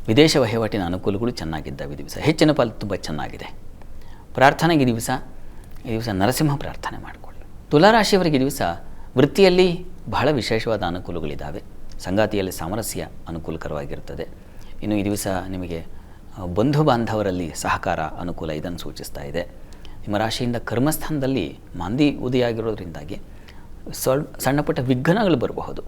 ವಿದೇಶ ವಹಿವಾಟಿನ ಅನುಕೂಲಗಳು ಚೆನ್ನಾಗಿದ್ದಾವೆ ಈ ದಿವಸ. ಹೆಚ್ಚಿನ ಪಾಲು ತುಂಬ ಚೆನ್ನಾಗಿದೆ. ಪ್ರಾರ್ಥನೆಗೆ ಈ ದಿವಸ ನರಸಿಂಹ ಪ್ರಾರ್ಥನೆ ಮಾಡಿಕೊಳ್ಳಿ. ತುಲಾರಾಶಿಯವರಿಗೆ ಈ ದಿವಸ ವೃತ್ತಿಯಲ್ಲಿ ಬಹಳ ವಿಶೇಷವಾದ ಅನುಕೂಲಗಳಿದ್ದಾವೆ. ಸಂಗಾತಿಯಲ್ಲಿ ಸಾಮರಸ್ಯ ಅನುಕೂಲಕರವಾಗಿರ್ತದೆ. ಇನ್ನು ಈ ದಿವಸ ನಿಮಗೆ ಬಂಧು ಬಾಂಧವರಲ್ಲಿ ಸಹಕಾರ ಅನುಕೂಲ, ಇದನ್ನು ಸೂಚಿಸ್ತಾ ಇದೆ. ನಿಮ್ಮ ರಾಶಿಯಿಂದ ಕರ್ಮಸ್ಥಾನದಲ್ಲಿ ಮಾಂದಿ ಉದಿಯಾಗಿರೋದ್ರಿಂದಾಗಿ ಸಣ್ಣ ಪುಟ್ಟ ವಿಘ್ನಗಳು ಬರಬಹುದು.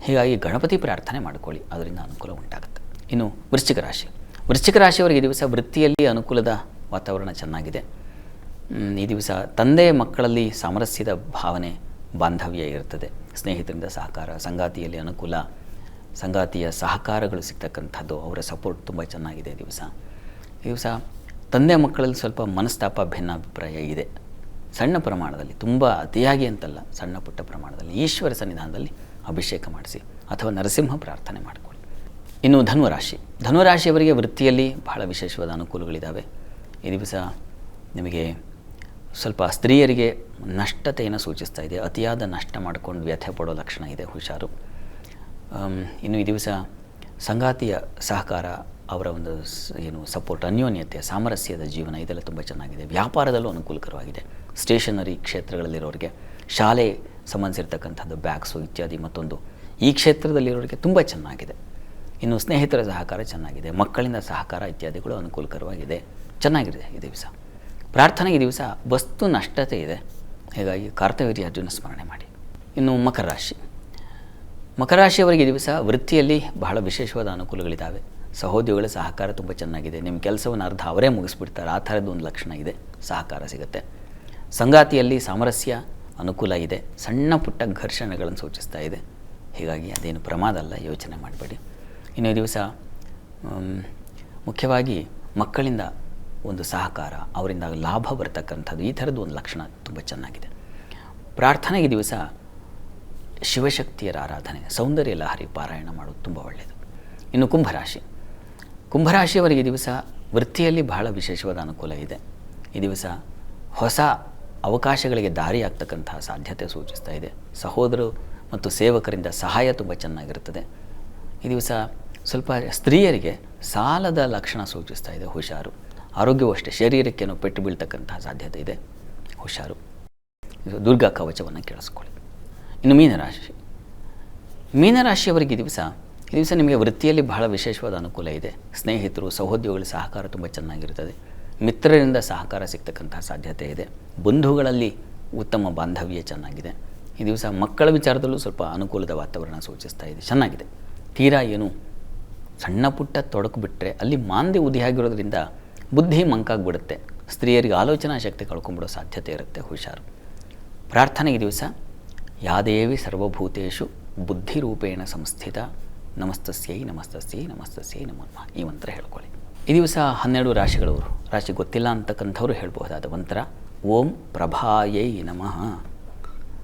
ಹೀಗಾಗಿ ಗಣಪತಿ ಪ್ರಾರ್ಥನೆ ಮಾಡಿಕೊಳ್ಳಿ, ಅದರಿಂದ ಅನುಕೂಲ ಉಂಟಾಗುತ್ತೆ. ಇನ್ನು ವೃಶ್ಚಿಕ ರಾಶಿಯವರಿಗೆ ಈ ದಿವಸ ವೃತ್ತಿಯಲ್ಲಿ ಅನುಕೂಲದ ವಾತಾವರಣ ಚೆನ್ನಾಗಿದೆ. ಈ ದಿವಸ ತಂದೆ ಮಕ್ಕಳಲ್ಲಿ ಸಾಮರಸ್ಯದ ಭಾವನೆ, ಬಾಂಧವ್ಯ ಇರ್ತದೆ. ಸ್ನೇಹಿತರಿಂದ ಸಹಕಾರ, ಸಂಗಾತಿಯಲ್ಲಿ ಅನುಕೂಲ, ಸಂಗಾತಿಯ ಸಹಕಾರಗಳು ಸಿಗ್ತಕ್ಕಂಥದ್ದು, ಅವರ ಸಪೋರ್ಟ್ ತುಂಬ ಚೆನ್ನಾಗಿದೆ ಈ ದಿವಸ. ತಂದೆ ಮಕ್ಕಳಲ್ಲಿ ಸ್ವಲ್ಪ ಮನಸ್ತಾಪ, ಭಿನ್ನಾಭಿಪ್ರಾಯ ಇದೆ. ಸಣ್ಣ ಪ್ರಮಾಣದಲ್ಲಿ, ತುಂಬ ಅತಿಯಾಗಿ ಅಂತಲ್ಲ, ಸಣ್ಣ ಪುಟ್ಟ ಪ್ರಮಾಣದಲ್ಲಿ ಈಶ್ವರ ಸನ್ನಿಧಾನದಲ್ಲಿ ಅಭಿಷೇಕ ಮಾಡಿಸಿ ಅಥವಾ ನರಸಿಂಹ ಪ್ರಾರ್ಥನೆ ಮಾಡಿಕೊಳ್ಳಿ. ಇನ್ನು ಧನುರಾಶಿಯವರಿಗೆ ವೃತ್ತಿಯಲ್ಲಿ ಬಹಳ ವಿಶೇಷವಾದ ಅನುಕೂಲಗಳಿದ್ದಾವೆ. ಈ ದಿವಸ ನಿಮಗೆ ಸ್ವಲ್ಪ ಸ್ತ್ರೀಯರಿಗೆ ನಷ್ಟತೆಯನ್ನು ಸೂಚಿಸ್ತಾ ಇದೆ. ಅತಿಯಾದ ನಷ್ಟ ಮಾಡಿಕೊಂಡು ವ್ಯಥೆ ಪಡೋ ಲಕ್ಷಣ ಇದೆ, ಹುಷಾರು. ಇನ್ನು ಈ ದಿವಸ ಸಂಗಾತಿಯ ಸಹಕಾರ, ಅವರ ಒಂದು ಸಪೋರ್ಟ್, ಅನ್ಯೋನ್ಯತೆ, ಸಾಮರಸ್ಯದ ಜೀವನ, ಇದೆಲ್ಲ ತುಂಬ ಚೆನ್ನಾಗಿದೆ. ವ್ಯಾಪಾರದಲ್ಲೂ ಅನುಕೂಲಕರವಾಗಿದೆ. ಸ್ಟೇಷನರಿ ಕ್ಷೇತ್ರಗಳಲ್ಲಿರೋರಿಗೆ, ಶಾಲೆ ಸಂಬಂಧಿಸಿರ್ತಕ್ಕಂಥದ್ದು, ಬ್ಯಾಗ್ಸು ಇತ್ಯಾದಿ ಮತ್ತೊಂದು, ಈ ಕ್ಷೇತ್ರದಲ್ಲಿರೋರಿಗೆ ತುಂಬ ಚೆನ್ನಾಗಿದೆ. ಇನ್ನು ಸ್ನೇಹಿತರ ಸಹಕಾರ ಚೆನ್ನಾಗಿದೆ. ಮಕ್ಕಳಿಂದ ಸಹಕಾರ ಇತ್ಯಾದಿಗಳು ಅನುಕೂಲಕರವಾಗಿದೆ, ಚೆನ್ನಾಗಿದೆ ಈ ದಿವಸ. ಪ್ರಾರ್ಥನೆಗೆ ಈ ದಿವಸ ವಸ್ತು ನಷ್ಟತೆ ಇದೆ, ಹೀಗಾಗಿ ಕಾರ್ತವೀರ್ಯ ಅರ್ಜುನ ಸ್ಮರಣೆ ಮಾಡಿ. ಇನ್ನು ಮಕರ ರಾಶಿಯವರಿಗೆ ಈ ದಿವಸ ವೃತ್ತಿಯಲ್ಲಿ ಬಹಳ ವಿಶೇಷವಾದ ಅನುಕೂಲಗಳಿದ್ದಾವೆ. ಸಹೋದ್ಯೋಗಿಗಳ ಸಹಕಾರ ತುಂಬ ಚೆನ್ನಾಗಿದೆ. ನಿಮ್ಮ ಕೆಲಸವನ್ನು ಅರ್ಧ ಅವರೇ ಮುಗಿಸ್ಬಿಡ್ತಾರೆ, ಆ ಥರದ್ದು ಒಂದು ಲಕ್ಷಣ ಇದೆ, ಸಹಕಾರ ಸಿಗುತ್ತೆ. ಸಂಗಾತಿಯಲ್ಲಿ ಸಾಮರಸ್ಯ ಅನುಕೂಲ ಇದೆ. ಸಣ್ಣ ಪುಟ್ಟ ಘರ್ಷಣೆಗಳನ್ನು ಸೂಚಿಸ್ತಾ ಇದೆ, ಹೀಗಾಗಿ ಅದೇನು ಪ್ರಮಾದ ಅಲ್ಲ, ಯೋಚನೆ ಮಾಡಬೇಡಿ. ಇನ್ನು ಈ ದಿವಸ ಮುಖ್ಯವಾಗಿ ಮಕ್ಕಳಿಂದ ಒಂದು ಸಹಕಾರ, ಅವರಿಂದ ಲಾಭ ಬರ್ತಕ್ಕಂಥದ್ದು, ಈ ಥರದ್ದು ಒಂದು ಲಕ್ಷಣ ತುಂಬ ಚೆನ್ನಾಗಿದೆ. ಪ್ರಾರ್ಥನೆಗೆ ದಿವಸ ಶಿವಶಕ್ತಿಯರ ಆರಾಧನೆ, ಸೌಂದರ್ಯ ಲಹರಿ ಪಾರಾಯಣ ಮಾಡೋದು ತುಂಬ ಒಳ್ಳೆಯದು. ಇನ್ನು ಕುಂಭರಾಶಿಯವರಿಗೆ ದಿವಸ ವೃತ್ತಿಯಲ್ಲಿ ಬಹಳ ವಿಶೇಷವಾದ ಅನುಕೂಲ ಇದೆ. ಈ ದಿವಸ ಹೊಸ ಅವಕಾಶಗಳಿಗೆ ದಾರಿಯಾಗ್ತಕ್ಕಂತಹ ಸಾಧ್ಯತೆ ಸೂಚಿಸ್ತಾ ಇದೆ. ಸಹೋದರರು ಮತ್ತು ಸೇವಕರಿಂದ ಸಹಾಯ ತುಂಬ ಚೆನ್ನಾಗಿರುತ್ತದೆ. ಈ ದಿವಸ ಸ್ವಲ್ಪ ಸ್ತ್ರೀಯರಿಗೆ ಸಾಲದ ಲಕ್ಷಣ ಸೂಚಿಸ್ತಾ ಇದೆ, ಹುಷಾರು. ಆರೋಗ್ಯವೂ ಅಷ್ಟೇ, ಶರೀರಕ್ಕೇನೋ ಪೆಟ್ಟು ಬೀಳ್ತಕ್ಕಂತಹ ಸಾಧ್ಯತೆ ಇದೆ, ಹುಷಾರು. ದುರ್ಗಾ ಕವಚವನ್ನು ಕೇಳಿಸ್ಕೊಳ್ಳಿ. ಇನ್ನು ಮೀನರಾಶಿಯವರಿಗೆ ಈ ದಿವಸ ಈ ದಿವಸ ನಿಮಗೆ ವೃತ್ತಿಯಲ್ಲಿ ಬಹಳ ವಿಶೇಷವಾದ ಅನುಕೂಲ ಇದೆ. ಸ್ನೇಹಿತರು, ಸಹೋದ್ಯೋಗಿಗಳ ಸಹಕಾರ ತುಂಬ ಚೆನ್ನಾಗಿರುತ್ತದೆ. ಮಿತ್ರರಿಂದ ಸಹಕಾರ ಸಿಗ್ತಕ್ಕಂತಹ ಸಾಧ್ಯತೆ ಇದೆ. ಬಂಧುಗಳಲ್ಲಿ ಉತ್ತಮ ಬಾಂಧವ್ಯ ಚೆನ್ನಾಗಿದೆ. ಈ ದಿವಸ ಮಕ್ಕಳ ವಿಚಾರದಲ್ಲೂ ಸ್ವಲ್ಪ ಅನುಕೂಲದ ವಾತಾವರಣ ಸೂಚಿಸ್ತಾ ಇದೆ, ಚೆನ್ನಾಗಿದೆ. ತೀರಾ ಏನು ಸಣ್ಣ ಪುಟ್ಟ ತೊಡಕು ಬಿಟ್ಟರೆ ಅಲ್ಲಿ ಮಾಂದ್ಯ ಉದಿಯಾಗಿರೋದ್ರಿಂದ ಬುದ್ಧಿ ಮಂಕಾಗ್ಬಿಡುತ್ತೆ. ಸ್ತ್ರೀಯರಿಗೆ ಆಲೋಚನಾ ಶಕ್ತಿ ಕಳ್ಕೊಂಡ್ಬಿಡೋ ಸಾಧ್ಯತೆ ಇರುತ್ತೆ, ಹುಷಾರು. ಪ್ರಾರ್ಥನೆ ಈ ದಿವಸ ಯಾದೇವಿ ಸರ್ವಭೂತೇಷು ಬುದ್ಧಿರೂಪೇಣ ಸಂಸ್ಥಿತ ನಮಸ್ತಸ್ಯೈ ನಮಸ್ತಸ್ಯೈ ನಮಸ್ತಸ್ಯೈ ನಮಃ ಈ ಮಂತ್ರ ಹೇಳ್ಕೊಳ್ಳಿ. ಈ ದಿವಸ 12 ರಾಶಿಗಳವರು, ರಾಶಿ ಗೊತ್ತಿಲ್ಲ ಅಂತಕ್ಕಂಥವ್ರು ಹೇಳ್ಬಹುದಾದ ಮಂತ್ರ ಓಂ ಪ್ರಭಾಯೈ ನಮಃ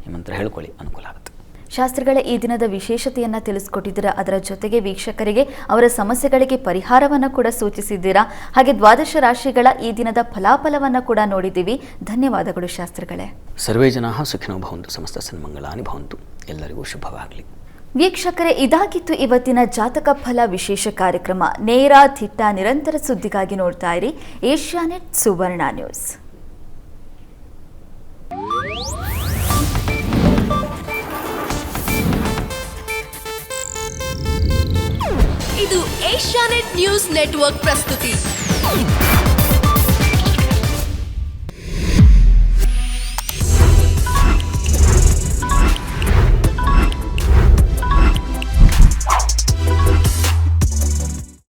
ಈ ಮಂತ್ರ ಹೇಳ್ಕೊಳ್ಳಿ, ಅನುಕೂಲ ಆಗುತ್ತೆ. ಶಾಸ್ತ್ರಿಗಳ ಈ ದಿನದ ವಿಶೇಷತೆಯನ್ನು ತಿಳಿಸ್ಕೊಟ್ಟಿದ್ದೀರಾ. ಅದರ ಜೊತೆಗೆ ವೀಕ್ಷಕರಿಗೆ ಅವರ ಸಮಸ್ಯೆಗಳಿಗೆ ಪರಿಹಾರವನ್ನು ಕೂಡ ಸೂಚಿಸಿದ್ದೀರಾ. ಹಾಗೆ ದ್ವಾದಶ ರಾಶಿಗಳ ಈ ದಿನದ ಫಲಾಫಲವನ್ನು ಕೂಡ ನೋಡಿದ್ದೀವಿ. ಧನ್ಯವಾದಗಳು ಶಾಸ್ತ್ರಿಗಳೇ. ಸರ್ವೇ ಜನಾಃ ಸುಖಿನೋ ಭವಂತು, ಸಮಸ್ತ ಸನ್ಮಂಗಳಾನಿ ಭವಂತು. ಎಲ್ಲರಿಗೂ ಶುಭವಾಗಲಿ. ವೀಕ್ಷಕರೇ, ಇದಾಗಿತ್ತು ಇವತ್ತಿನ ಜಾತಕ ಫಲ ವಿಶೇಷ ಕಾರ್ಯಕ್ರಮ. ನೇರ ದಿಟ್ಟ ನಿರಂತರ ಸುದ್ದಿಗಾಗಿ ನೋಡ್ತಾ ಇರಿ ಏಷ್ಯಾನೆಟ್ ಸುವರ್ಣ ನ್ಯೂಸ್. ಇದು ಏಷ್ಯಾನೆಟ್ ನ್ಯೂಸ್ ನೆಟ್ವರ್ಕ್ ಪ್ರಸ್ತುತಿ.